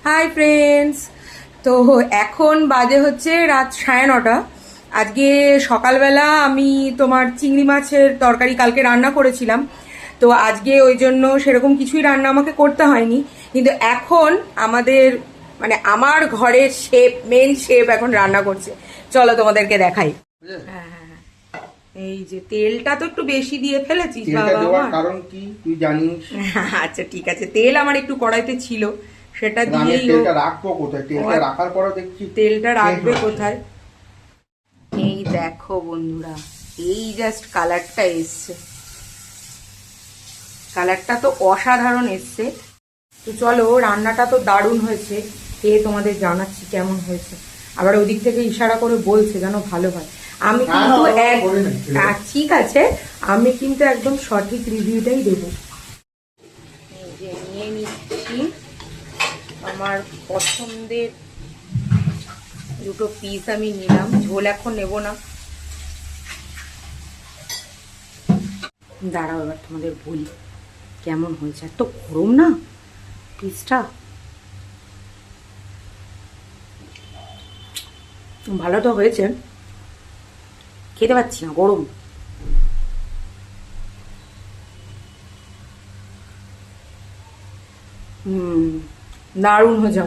Hi friends. তো এখন বাজে হচ্ছে রাত 9:30। আজকে সকালবেলা আমি তোমার চিংড়ি মাছের তরকারি কালকে রান্না করেছিলাম, তো আজকে ওই জন্য সেরকম কিছুই রান্না আমাকে করতে হয়নি। কিন্তু এখন আমাদের মানে আমার ঘরের মেন শেফ এখন রান্না করছে। চলো তোমাদেরকে দেখাই। হ্যাঁ হ্যাঁ হ্যাঁ, এই যে তেলটা তো একটু বেশি দিয়ে ফেলেছিস তেলটা বাবা দেওয়ার আমার। কারণ কি তুই জানিস? আচ্ছা ঠিক আছে, তেল আমার একটু কড়াইতে ছিল, সেটা আমি দিয়েই ও। তেলটা রাখবো কোথায়? তেলটা রাখার পরে দেখছি তেলটা রাখবে তেল কোথায়? এই দেখো বন্ধুরা, এই জাস্ট কালারটা এসছে, কালারটা তো অসাধারণ এসছে। তো চলো, রান্নাটা তো দারুণ হয়েছে, খেয়ে তোমাদের জানাচ্ছি কেমন হয়েছে। আবার ওদিক থেকে ইশারা করে বলছে যেন ভালো হয়। আমি কিন্তু ঠিক আছে, আমি কিন্তু একদম সঠিক রিভিউটাই দেবো। এই যে নিয়ে নিচ্ছি আমার পছন্দের দুটো পিস, আমি নিলাম, ঝোল এখন নেব না। দাঁড়াও এবার তোমাদের বলি কেমন হয়েছে। এত গরম না পিসটা, ভালো তো হয়েছে, খেতে পাচ্ছি না, গরম। দারুণ হয়েছে।